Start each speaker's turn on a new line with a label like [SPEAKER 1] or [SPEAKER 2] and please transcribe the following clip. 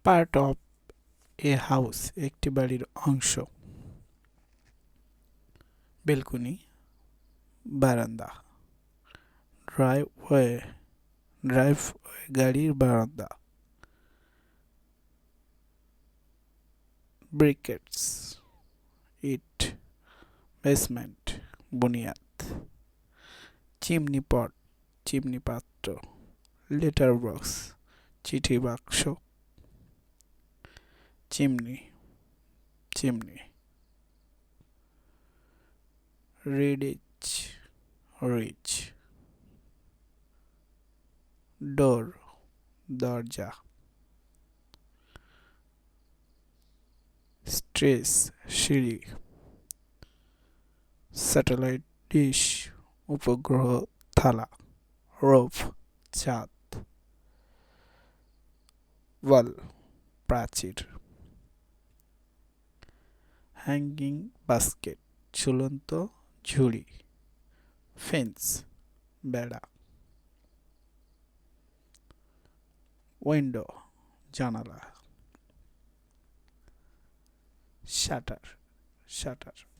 [SPEAKER 1] Part of a house, একটি বাড়ির অংশ। বেলকনি, বারান্দা। ড্রাইভওয়ে, ড্রাইভওয়ে গাড়ির বারান্দা। ব্রিকেটস, ইট। বেসমেন্ট, বুনিয়াদ। চিমনি পট, চিমনি পাত্র। লেটার বক্স, চিঠি বাক্স। Chimney, chimney. রিডিচ, রিচ। ডোর, দরজা। স্ট্রেস, সিঁড়ি। স্যাটেলাইট ডিশ, উপগ্রহ থালা। রোফ, ছাদ। ওয়াল, প্রাচীর। হ্যাঙ্গিং বাস্কেট, ঝুলন্ত ঝুড়ি। ফেন্স, বেড়া। উইন্ডো, জানালা। Shutter, shutter.